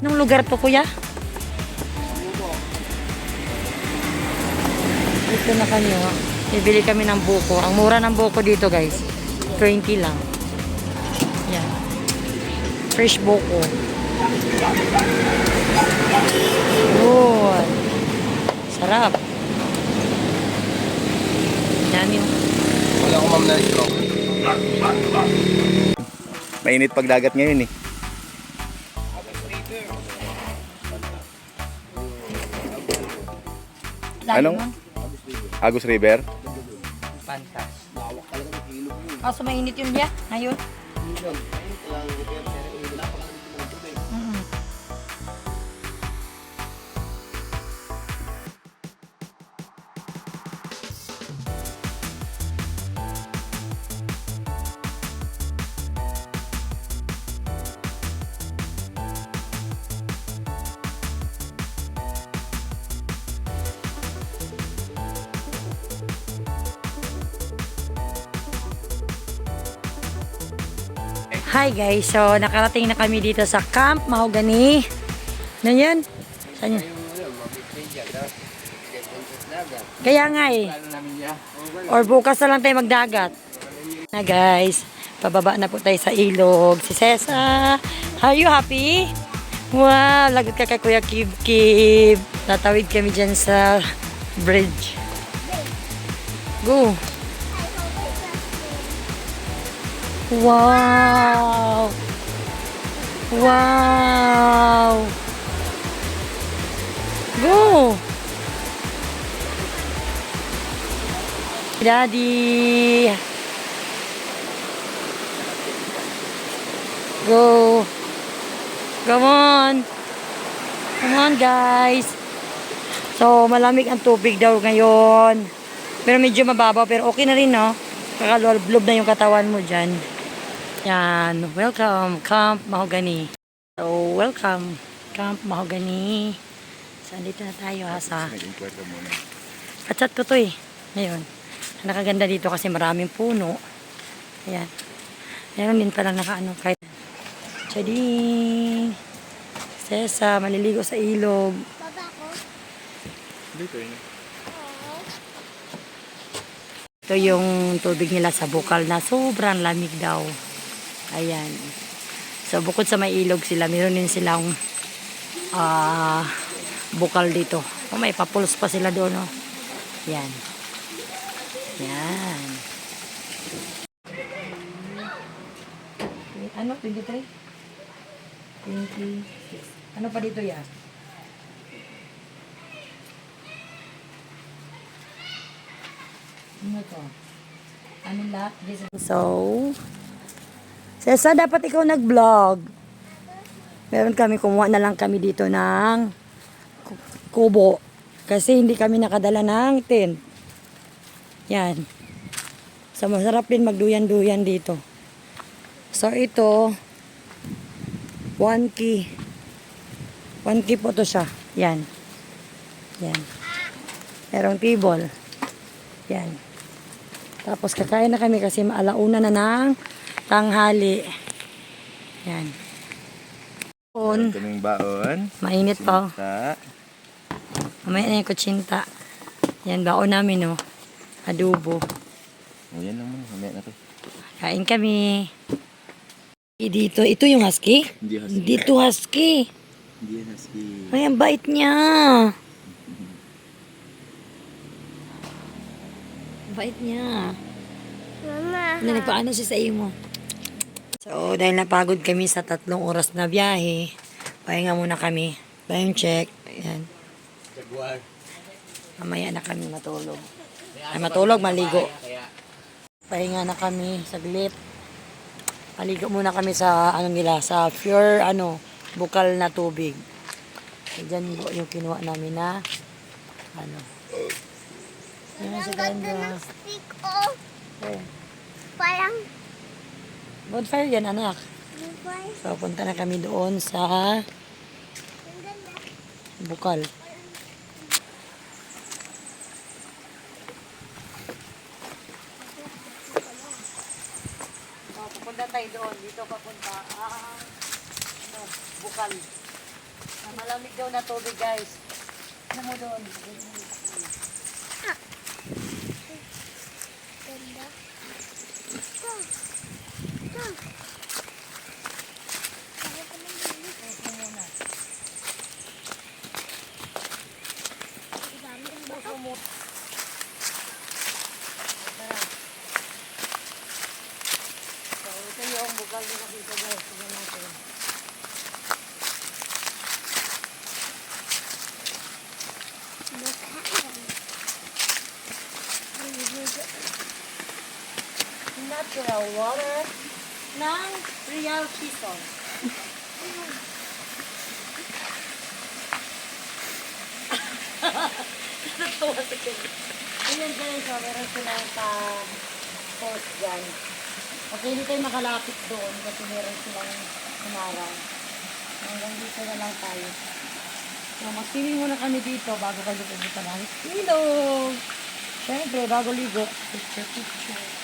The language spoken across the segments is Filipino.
Anong lugar to, kuya? Dito na kami, oh. Bibili kami ng buko. Ang mura ng buko dito, guys. 20 lang. Yan. Fresh buko. Yun. Sarap. Yan yun. Wala akong ma'am na straw. Mainit pag dagat ngayon eh. Anong? Agus River? Pantas. So mainit yun dia? Ngayon? Hi guys, so nakarating na kami dito sa Camp Mahogany. Ano yan? Saan yan? Kaya nga eh. Or bukas na lang tayo magdagat. Na guys, pababa na po tayo sa ilog. Si Cesa, are you happy? Wow, lagot ka kay Kuya Kib Kib. Tatawid kami dyan sa bridge. Go! Wow! Wow! Go! Daddy! Go! Come on! Come on, guys! So, malamig ang tubig daw ngayon. Pero medyo mababaw, pero okay na rin, no? Kakaloob na yung katawan mo dyan. Yan, welcome Camp Mahogany. So, welcome Camp Mahogany. So, andito na tayo ha sa kachat ko to eh. Ngayon, nakaganda dito kasi maraming puno. Ayan. Meron din palang nakaano kahit Chading. Cesa, maliligo sa ilog. Baba ko. Dito yun. Ito yung tubig nila sa bukal na sobrang lamig daw. Ayan. So, bukod sa may ilog sila, meron din silang bukal dito. Oh, may papuls pa sila doon, oh. Yan. Yan. Ano? 23? 26. Ano pa dito yan? Ano to? Ano lahat? So, Cesa, dapat ikaw nag-vlog. Meron kami, kumuha na lang kami dito ng kubo. Kasi hindi kami nakadala ng tent. Yan. So, masarap din magduyan-duyan dito. So, ito, 1 key. 1 key po to siya. Yan. Yan. Merong table. Yan. Tapos, kakain na kami kasi maalauna na ng tanghali. Yan. Kaming baon. Mainit pa. Sinta. Mamaya na yung kutsinta. Yan, baon namin, oh. Adobo. O yan lang muna. Mamaya na to. Kain kami. Dito, ito yung husky? Hindi husky. Dito husky. Hindi yan husky. Ay, ang bait niya. Bait niya. Mama. Ano, nagpaano siya sa iyo mo? So, dahil napagod kami sa 3 oras na biyahe, pahinga muna kami. Time check. Ayan. Mamaya na kami matulog. Ay, matulog, maligo. Pahinga na kami, saglit. Maligo muna kami sa, ano nila, sa pure, bukal na tubig. So, dyan yung kinuha namin na, Yan si Ang ganda Kendra. ng stick, oh. Oh. Parang, Bonfire yan, anak. bubay. So, punta na kami doon sa Ang ganda. bukal. Oh, pupunta tayo doon. Dito papunta ang bukal. Malamig daw na tubig, guys. Ano mo doon? Ganda. Ito. Ito. Sabi ko naman, Ito muna. ang dami ang bato. Puso mo. Tara. So, ito yung bukal na nakita, guys. Tignan natin. Look at them. Natural water ng Real Quezon. Natuwa sa kanya. Ayan guys, meron silang post dyan. Okay, hindi tayo makalapit doon kasi meron silang kumarang. Hanggang dito na lang tayo. So, mag-swimming muna kami dito bago kayo pupunta ng ilog. Siyempre, bago ligo. Picture, picture.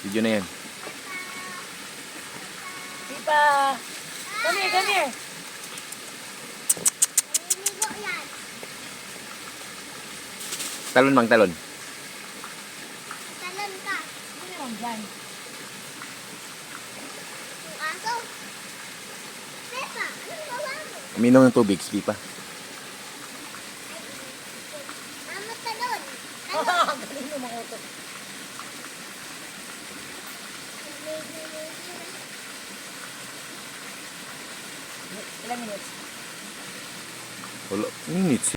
Video na yan. Pipa! Come here, come here! Naliligo yan. Talon mang talon. Talon ka. Ano naman dyan? Yung aso. Pepa, anong gawa mo? Uminom ng tubig, Pipa. Mama, talon. Galing mo mga utot. Ilang minutes? Wala. Minutes.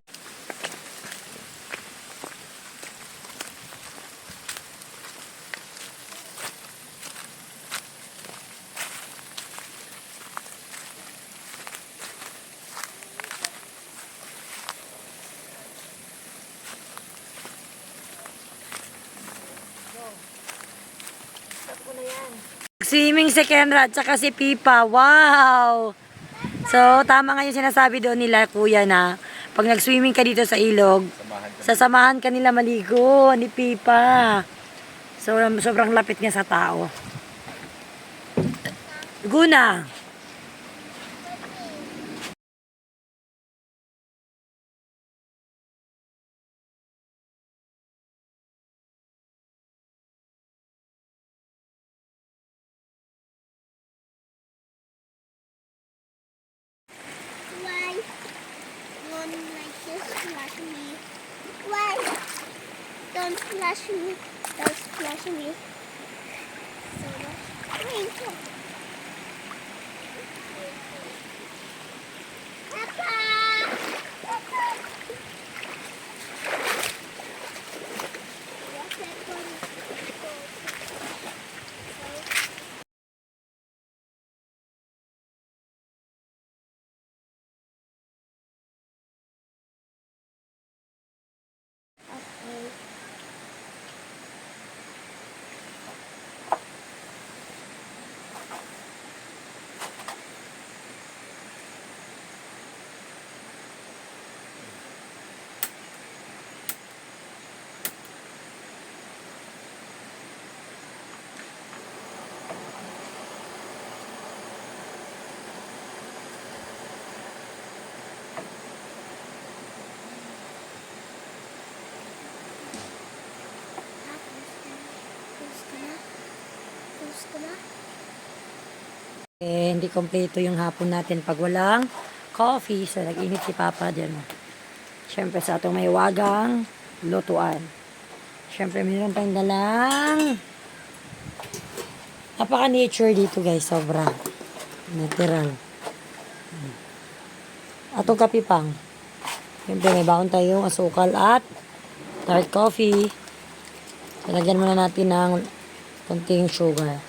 Swimming si Kenra at saka si Pipa. Wow! So, tama nga yung sinasabi doon nila, kuya, na pag nag-swimming ka dito sa ilog, sasamahan ka nila maligo ni Pipa. So, sobrang lapit niya sa tao. Guna! Why? One like this splash me. Why? Don't splash me. Don't splash me. So much. Wait. Papa! Papa! What's that one? Okay. Tapos ka na? Eh, hindi kompleto yung hapon natin pag walang coffee. So, nag-init si Papa dyan. Siyempre, sa atong may wagang lutuan. Siyempre, meron tayong dalang napaka-nature dito, guys. Sobra. Natural. Atong kape pang. Siyempre, may baon tayong asukal at dark coffee. So, lagyan muna natin ng konting sugar.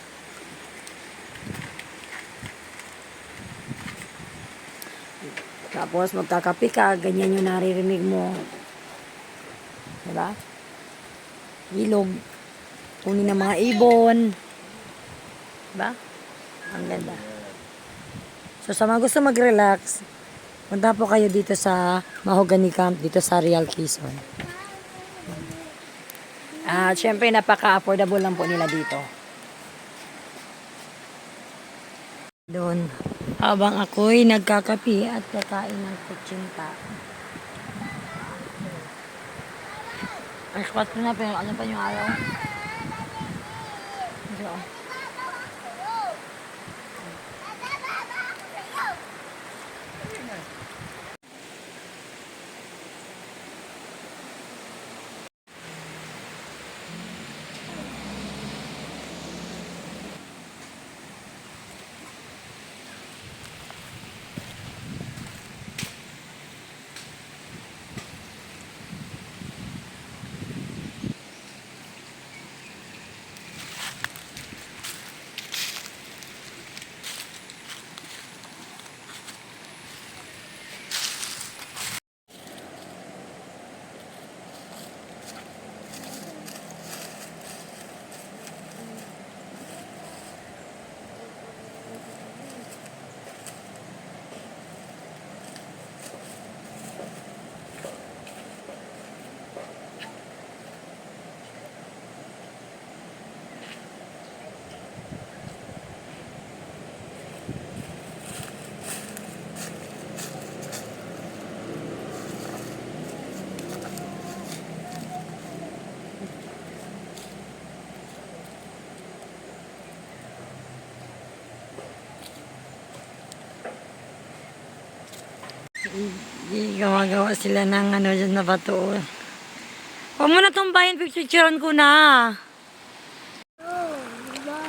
Tapos, magkakape ka. Ganyan yung naririnig mo. Diba? Ilog. Kunin ng mga ibon. Diba? Ang ganda. So, sa mga gusto mag-relax, punta po kayo dito sa Mahogany Camp, dito sa Real Quezon. At syempre, napaka-affordable lang po nila dito. Doon, habang ako'y nagkakapi at kakain ng kutsinta. Ay, squat ko na, pero ano pa yung araw? Ito. Gumagawa sila ng ano dyan na bato. Huwag mo na tumbayin, picturean ko na. Oh, diba?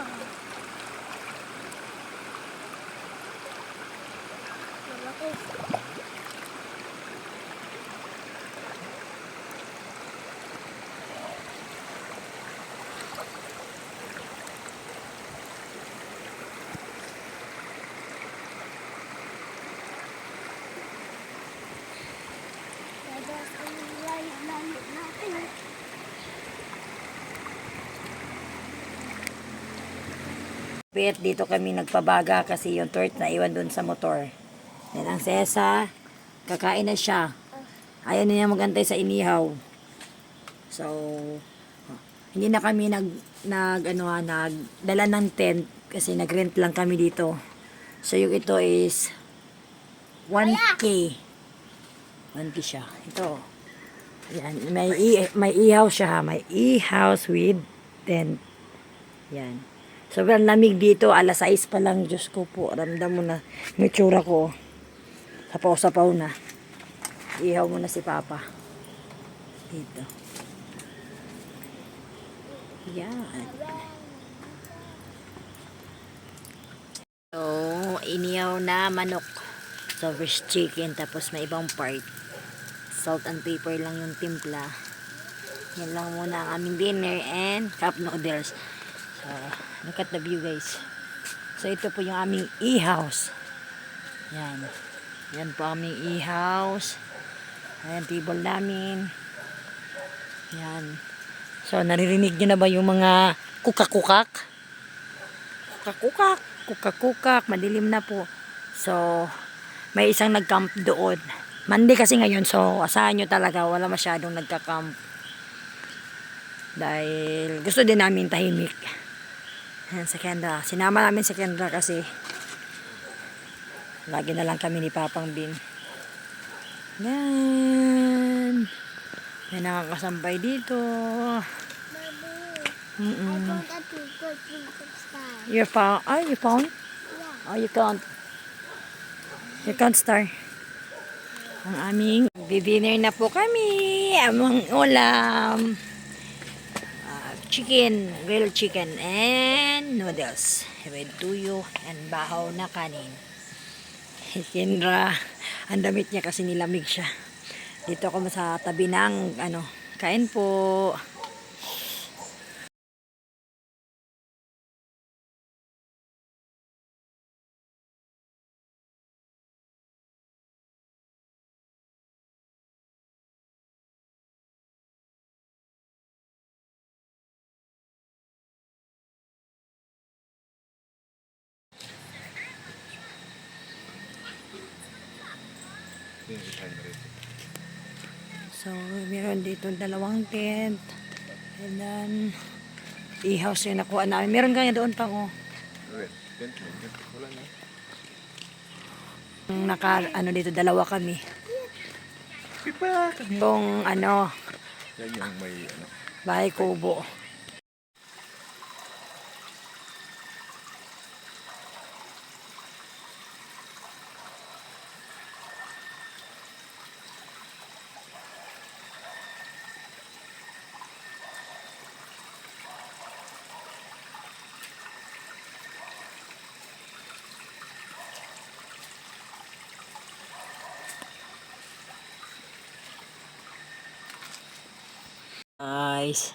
Malaki. Tapos, ang layo natin. Pit, dito kami nagpabaga kasi yung torch na iwan dun sa motor. Yan ang sesa. Kakain na siya. Ayaw na niya magantay sa inihaw. So, hindi na kami nagdala ng tent kasi nag-rent lang kami dito. So, yung ito is 1K. 1K siya. Ito. Yan. May ihaw siya ha. May e-house with tent. Yan. Sobrang lamig dito. Alas 6 pa lang. Diyos ko po. Ramdam mo na. May tsura ko. Sapaw-sapaw na. Ihaw mo na si Papa. Dito. Yan. So, inihaw na manok. So, fresh chicken. Tapos may ibang part. Salt and pepper lang yung timpla. Yan lang muna ang aming dinner and cup noodles. So, look at the view guys. So, ito po yung aming e-house. Yan. Yan po aming e-house. Ayan, table namin. Yan. So, naririnig nyo na ba yung mga kukak-kukak? Kukak-kukak. Kukak-kukak. Madilim na po. So, may isang nag-camp doon. Monday kasi ngayon. So, asahan nyo talaga. Wala masyadong nagka-camp. Dahil gusto din namin tahimik. Ayan, si Kendra. Sinama namin si Kendra kasi lagi na lang kami ni Papang Bin. Yan. May nakakasambay dito. Baby, I Mm-mm. forgot to go your twinkle star. You found? Ah, you found? Yeah. Oh, you can't. You can't start. Ang aming dinner na po kami. Amang ulam. Chicken, grilled chicken and noodles with tuyo and bahaw na kanin. Kendra, ang damit niya kasi nilamig siya. Dito ako sa tabi ng kain po. So, meron dito dalawang tent. And then, i-house yung nakuha namin. Meron kanya doon pang Wala na. dito, dalawa kami. Pipa kami. Yung Yan yung may bahay kubo. Guys,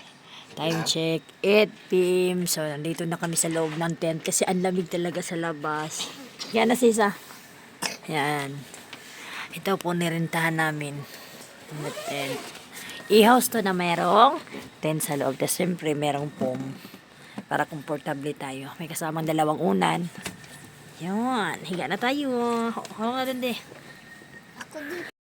time check 8 p.m. So, nandito na kami sa loob ng tent kasi ang lamig talaga sa labas. Yan na sisa. Yan. Ito po nirentahan namin. Na tent. I-house to na merong tent sa loob. Tapos siyempre merong foam para komportable tayo. May kasamang dalawang unan. Yan. Higa na tayo. Ako nga dun